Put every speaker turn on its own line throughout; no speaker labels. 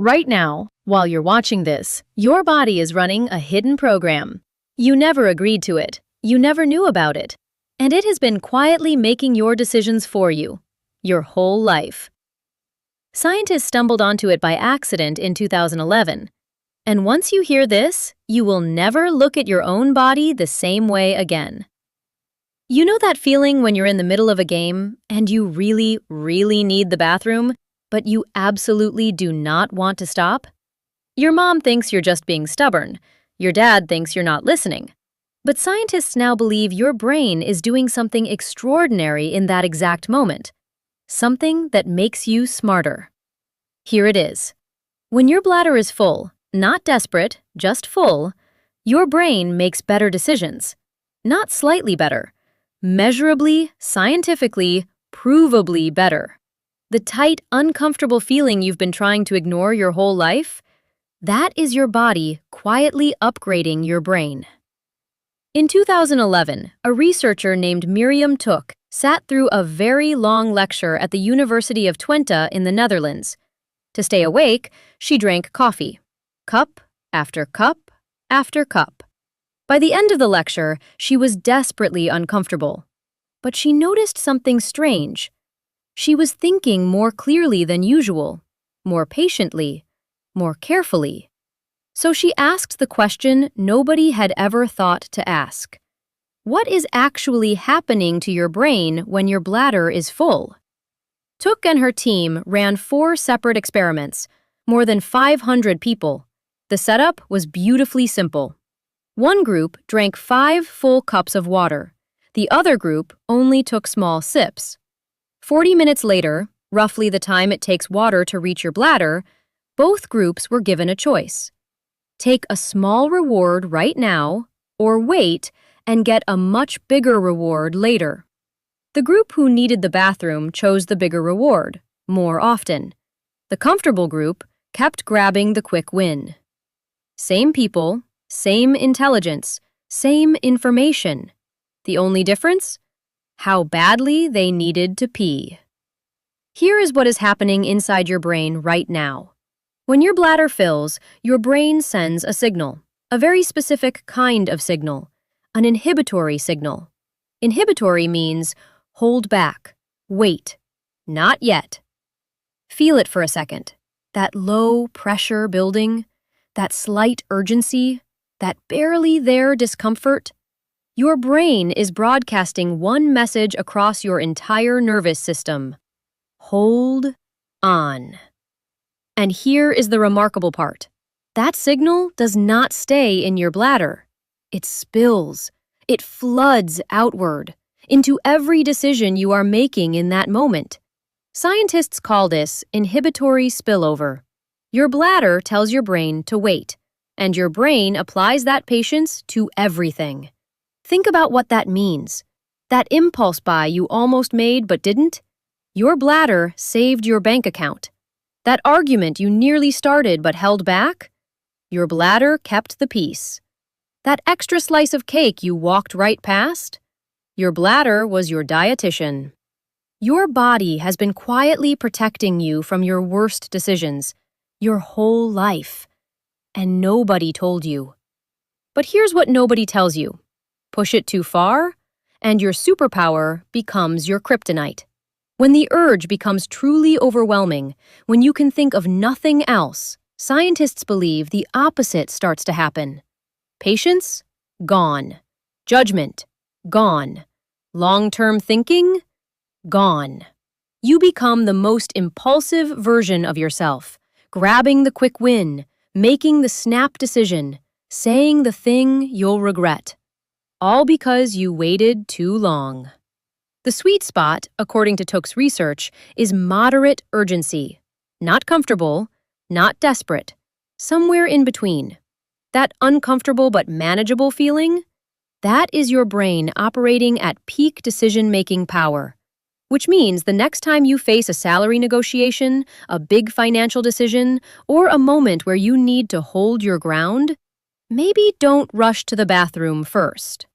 Right now, while you're watching this, your body is running a hidden program. You never agreed to it, you never knew about it, and it has been quietly making your decisions for you, your whole life. Scientists stumbled onto it by accident in 2011, and once you hear this, you will never look at your own body the same way again. You know that feeling when you're in the middle of a game and you really need the bathroom, but you absolutely do not want to stop? Your mom thinks you're just being stubborn. Your dad thinks you're not listening. But scientists now believe your brain is doing something extraordinary in that exact moment. Something that makes you smarter. Here it is. When your bladder is full, not desperate, just full, your brain makes better decisions. Not slightly better. Measurably, scientifically, provably better. The tight, uncomfortable feeling you've been trying to ignore your whole life? That is your body quietly upgrading your brain. In 2011, a researcher named Miriam Took sat through a very long lecture at the University of Twente in the Netherlands. To stay awake, she drank coffee. Cup after cup after cup. By the end of the lecture, she was desperately uncomfortable. But she noticed something strange. She was thinking more clearly than usual, more patiently, more carefully. So she asked the question nobody had ever thought to ask. What is actually happening to your brain when your bladder is full? Took and her team ran 4 separate experiments, more than 500 people. The setup was beautifully simple. One group drank 5 full cups of water. The other group only took small sips. 40 minutes later, roughly the time it takes water to reach your bladder, both groups were given a choice. Take a small reward right now, or wait and get a much bigger reward later. The group who needed the bathroom chose the bigger reward, more often. The comfortable group kept grabbing the quick win. Same people, same intelligence, same information. The only difference? How badly they needed to pee. Here is what is happening inside your brain right now. When your bladder fills, your brain sends a signal, a very specific kind of signal, an inhibitory signal. Inhibitory means hold back, wait, not yet. Feel it for a second. That low pressure building, that slight urgency, that barely there discomfort. Your brain is broadcasting one message across your entire nervous system. Hold on. And here is the remarkable part. That signal does not stay in your bladder. It spills. It floods outward into every decision you are making in that moment. Scientists call this inhibitory spillover. Your bladder tells your brain to wait, and your brain applies that patience to everything. Think about what that means. That impulse buy you almost made but didn't? Your bladder saved your bank account. That argument you nearly started but held back? Your bladder kept the peace. That extra slice of cake you walked right past? Your bladder was your dietitian. Your body has been quietly protecting you from your worst decisions, your whole life. And nobody told you. But here's what nobody tells you. Push it too far, and your superpower becomes your kryptonite. When the urge becomes truly overwhelming, when you can think of nothing else, scientists believe the opposite starts to happen. Patience? Gone. Judgment? Gone. Long-term thinking? Gone. You become the most impulsive version of yourself, grabbing the quick win, making the snap decision, saying the thing you'll regret. All because you waited too long. The sweet spot, according to Took's research, is moderate urgency. Not comfortable, not desperate. Somewhere in between. That uncomfortable but manageable feeling? That is your brain operating at peak decision-making power. Which means the next time you face a salary negotiation, a big financial decision, or a moment where you need to hold your ground, maybe don't rush to the bathroom first.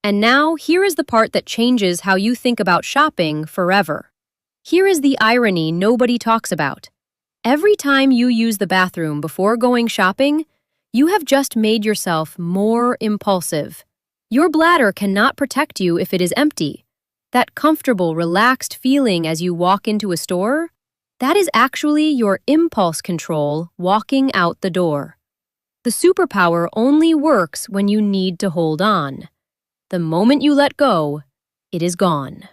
And now, here is the part that changes how you think about shopping forever. Here is the irony nobody talks about. Every time you use the bathroom before going shopping, you have just made yourself more impulsive. Your bladder cannot protect you if it is empty. That comfortable, relaxed feeling as you walk into a store, that is actually your impulse control walking out the door. The superpower only works when you need to hold on. The moment you let go, it is gone.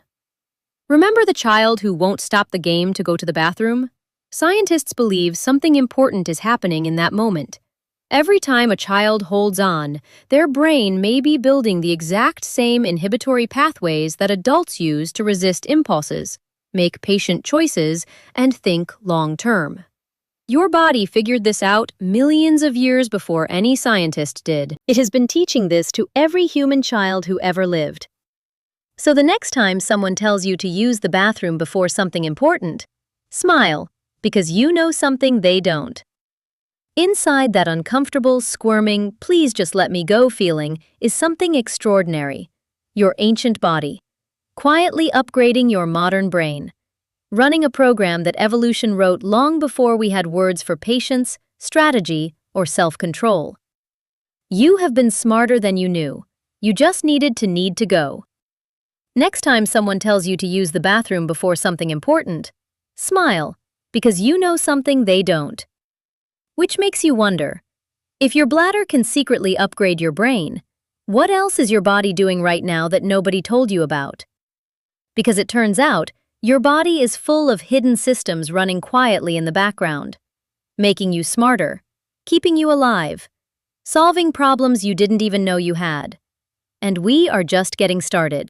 Remember the child who won't stop the game to go to the bathroom? Scientists believe something important is happening in that moment. Every time a child holds on, their brain may be building the exact same inhibitory pathways that adults use to resist impulses, make patient choices, and think long-term. Your body figured this out millions of years before any scientist did. It has been teaching this to every human child who ever lived. So the next time someone tells you to use the bathroom before something important, smile, because you know something they don't. Inside that uncomfortable, squirming, please just let me go feeling is something extraordinary. Your ancient body, quietly upgrading your modern brain, running a program that evolution wrote long before we had words for patience, strategy, or self-control. You have been smarter than you knew. You just needed to need to go. Next time someone tells you to use the bathroom before something important, smile, because you know something they don't. Which makes you wonder, if your bladder can secretly upgrade your brain, what else is your body doing right now that nobody told you about? Because it turns out, your body is full of hidden systems running quietly in the background, making you smarter, keeping you alive, solving problems you didn't even know you had. And we are just getting started.